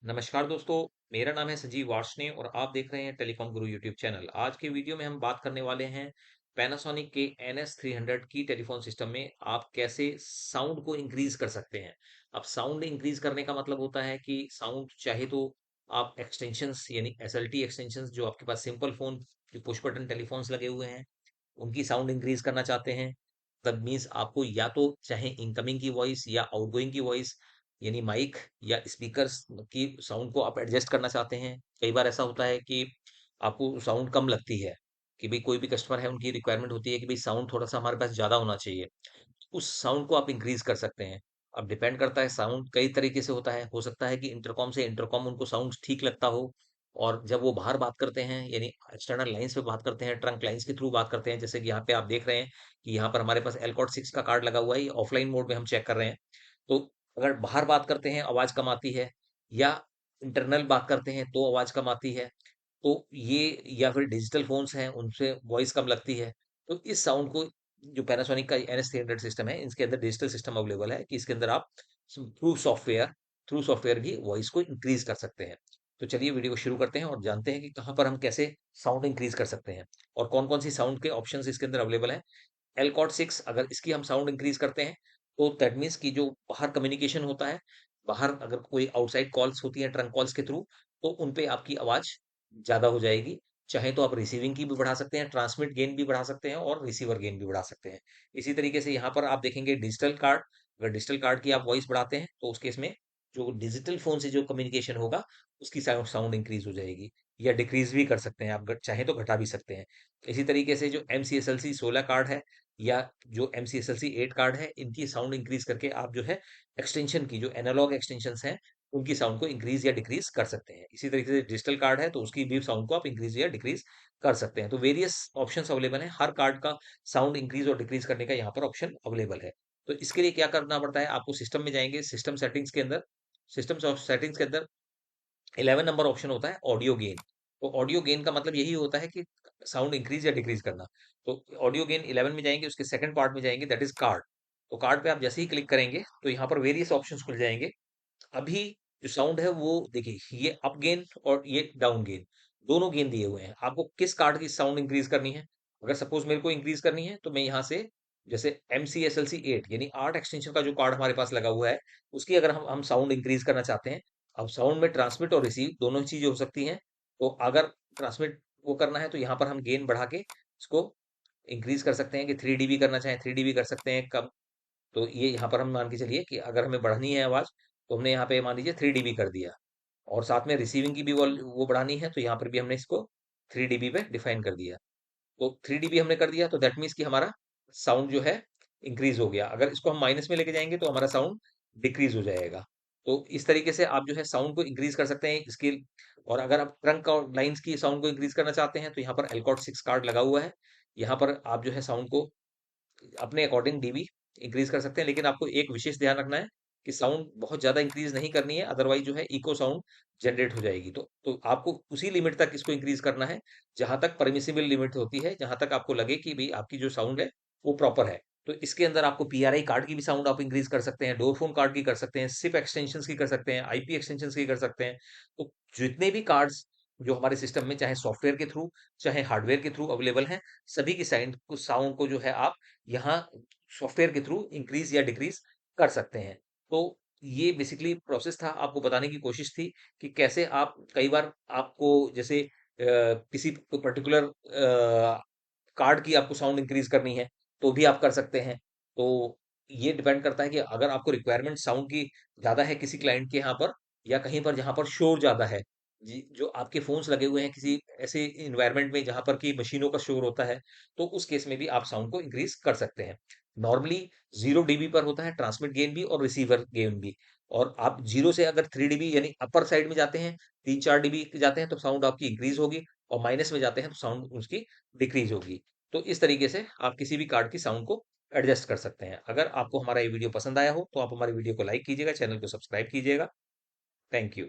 नमस्कार दोस्तों। मेरा नाम है संजीव वार्ष्णेय और आप देख रहे हैं टेलीकॉम गुरु यूट्यूब चैनल। आज के वीडियो में हम बात करने वाले हैं पैनासोनिक के NS300 की टेलीफोन सिस्टम में आप कैसे साउंड को इंक्रीज कर सकते हैं। अब साउंड इंक्रीज करने का मतलब होता है कि साउंड चाहे तो आप एक्सटेंशंस यानी SLT एक्सटेंशंस जो आपके पास सिंपल फोन जो पुश बटन टेलीफोन्स लगे हुए हैं उनकी साउंड इंक्रीज करना चाहते हैं। तब मीन्स आपको या तो चाहे इनकमिंग की वॉइस या आउटगोइंग की वॉइस यानी माइक या स्पीकर्स की साउंड को आप एडजस्ट करना चाहते हैं। कई बार ऐसा होता है कि आपको साउंड कम लगती है कि भाई कोई भी कस्टमर है उनकी रिक्वायरमेंट होती है कि भाई साउंड थोड़ा सा हमारे पास ज़्यादा होना चाहिए। उस साउंड को आप इंक्रीज कर सकते हैं। अब डिपेंड करता है साउंड कई तरीके से होता है। हो सकता है कि इंटरकॉम से इंटरकॉम उनको साउंड ठीक लगता हो और जब वो बाहर बात करते हैं यानी एक्सटर्नल लाइंस पे बात करते हैं, ट्रंक लाइंस के थ्रू बात करते हैं, जैसे कि यहाँ पे आप देख रहे हैं कि यहाँ पर हमारे पास एलकॉट 6 का कार्ड लगा हुआ है। ये ऑफलाइन मोड में हम चेक कर रहे हैं। तो अगर बाहर बात करते हैं आवाज कम आती है या इंटरनल बात करते हैं तो आवाज कम आती है। तो ये या फिर डिजिटल फोन्स हैं उनसे वॉइस कम लगती है। तो इस साउंड को जो पैनासोनिक का NS300 सिस्टम है इसके अंदर डिजिटल सिस्टम अवेलेबल है कि इसके अंदर आप थ्रू सॉफ्टवेयर भी वॉइस को इंक्रीज कर सकते हैं। तो चलिए वीडियो को शुरू करते हैं और जानते हैं कि कहाँ पर हम कैसे साउंड इंक्रीज कर सकते हैं और कौन कौन सी साउंड के ऑप्शंस इसके अंदर अवेलेबल हैं। एलकॉट 6 अगर इसकी हम साउंड इंक्रीज करते हैं तो दैट मीन्स कि जो बाहर कम्युनिकेशन होता है, बाहर अगर कोई आउटसाइड कॉल्स होती हैं ट्रंक कॉल्स के थ्रू, तो उन पे आपकी आवाज ज़्यादा हो जाएगी। चाहे तो आप रिसीविंग की भी बढ़ा सकते हैं, ट्रांसमिट गेन भी बढ़ा सकते हैं और रिसीवर गेन भी बढ़ा सकते हैं। इसी तरीके से यहाँ पर आप देखेंगे डिजिटल कार्ड, अगर डिजिटल कार्ड की आप वॉइस बढ़ाते हैं तो उस केस में जो डिजिटल फ़ोन से जो कम्युनिकेशन होगा उसकी साउंड इंक्रीज हो जाएगी या डिक्रीज भी कर सकते हैं आप, चाहें तो घटा भी सकते हैं। इसी तरीके से जो MCSLC 16 कार्ड है या जो MCSLC 8 कार्ड है, इनकी साउंड इंक्रीज करके आप जो है एक्सटेंशन की जो एनालॉग एक्सटेंशंस हैं उनकी साउंड को इंक्रीज या डिक्रीज कर सकते हैं। इसी तरीके से डिजिटल कार्ड है तो उसकी भी साउंड को आप इंक्रीज या डिक्रीज कर सकते हैं। तो वेरियस ऑप्शंस अवेलेबल हैं, हर कार्ड का साउंड इंक्रीज और डिक्रीज करने का यहाँ पर ऑप्शन अवेलेबल है। तो इसके लिए क्या करना पड़ता है, आपको सिस्टम में जाएंगे, सिस्टम सेटिंग्स के अंदर, सिस्टम सेटिंग्स के अंदर 11 नंबर ऑप्शन होता है ऑडियो गेन। तो ऑडियो गेन का मतलब यही होता है कि साउंड इंक्रीज या डिक्रीज करना। तो ऑडियो गेन 11 में जाएंगे, उसके सेकंड पार्ट में जाएंगे, दैट इज कार्ड। तो कार्ड पे आप जैसे ही क्लिक करेंगे तो यहाँ पर वेरियस ऑप्शंस खुल जाएंगे। अभी जो साउंड है वो देखिए, ये अप गेन और ये डाउन गेन, दोनों गेन दिए हुए हैं। आपको किस कार्ड की साउंड इंक्रीज करनी है? अगर सपोज मेरे को इंक्रीज करनी है तो मैं यहाँ से जैसे MCSLC 8 यानी 8 एक्सटेंशन का जो कार्ड हमारे पास लगा हुआ है उसकी अगर हम साउंड इंक्रीज करना चाहते हैं। अब साउंड में ट्रांसमिट और रिसीव दोनों चीजें हो सकती हैं। तो अगर ट्रांसमिट वो करना है तो यहाँ पर हम गेन बढ़ा के इसको इंक्रीज कर सकते हैं कि 3 dB करना चाहें 3 dB कर सकते हैं कम। तो ये यहाँ पर हम मान के चलिए कि अगर हमें बढ़नी है आवाज तो हमने यहाँ पे मान लीजिए 3 dB कर दिया और साथ में रिसीविंग की भी वो बढ़ानी है तो यहाँ पर भी हमने इसको 3 dB पे डिफाइन कर दिया। तो 3 dB हमने कर दिया तो दैट मीन्स कि हमारा साउंड जो है इंक्रीज हो गया। अगर इसको हम माइनस में लेके जाएंगे तो हमारा साउंड डिक्रीज हो जाएगा। तो इस तरीके से आप जो है साउंड को इंक्रीज कर सकते हैं इसकी। और अगर आप ट्रंक और लाइंस की साउंड को इंक्रीज करना चाहते हैं तो यहाँ पर एलकॉट 6 कार्ड लगा हुआ है। यहाँ पर आप जो है साउंड को अपने अकॉर्डिंग डीबी इंक्रीज कर सकते हैं, लेकिन आपको एक विशेष ध्यान रखना है कि साउंड बहुत ज्यादा इंक्रीज नहीं करनी है, अदरवाइज जो है इको साउंड जनरेट हो जाएगी। तो आपको उसी लिमिट तक इसको इंक्रीज करना है जहां तक परमिसिबल लिमिट होती है, जहां तक आपको लगे कि भाई आपकी जो साउंड है वो प्रॉपर है। तो इसके अंदर आपको PRI कार्ड की भी साउंड आप इंक्रीज कर सकते हैं, डोर फोन कार्ड की कर सकते हैं, सिप एक्सटेंशन की कर सकते हैं, IP एक्सटेंशन की कर सकते हैं। तो जितने भी कार्ड्स जो हमारे सिस्टम में चाहे सॉफ्टवेयर के थ्रू चाहे हार्डवेयर के थ्रू अवेलेबल हैं, सभी की साउंड को जो है आप यहाँ सॉफ्टवेयर के थ्रू इंक्रीज या डिक्रीज कर सकते हैं। तो ये बेसिकली प्रोसेस था, आपको बताने की कोशिश थी कि कैसे आप कई बार आपको जैसे किसी पर्टिकुलर कार्ड की आपको साउंड इंक्रीज करनी है तो भी आप कर सकते हैं। तो ये डिपेंड करता है कि अगर आपको रिक्वायरमेंट साउंड की ज़्यादा है किसी क्लाइंट के यहाँ पर या कहीं पर जहाँ पर शोर ज़्यादा है, जी जो आपके फोन्स लगे हुए हैं किसी ऐसे इन्वायरमेंट में जहाँ पर की मशीनों का शोर होता है, तो उस केस में भी आप साउंड को इंक्रीज कर सकते हैं। नॉर्मली 0 dB पर होता है ट्रांसमिट गेन भी और रिसीवर गेन भी। और आप 0 से अगर 3 dB यानी अपर साइड में जाते हैं, 3-4 dB जाते हैं तो साउंड आपकी इंक्रीज होगी और माइनस में जाते हैं तो साउंड उसकी डिक्रीज होगी। तो इस तरीके से आप किसी भी कार्ड की साउंड को एडजस्ट कर सकते हैं। अगर आपको हमारा ये वीडियो पसंद आया हो तो आप हमारे वीडियो को लाइक कीजिएगा, चैनल को सब्सक्राइब कीजिएगा। Thank you.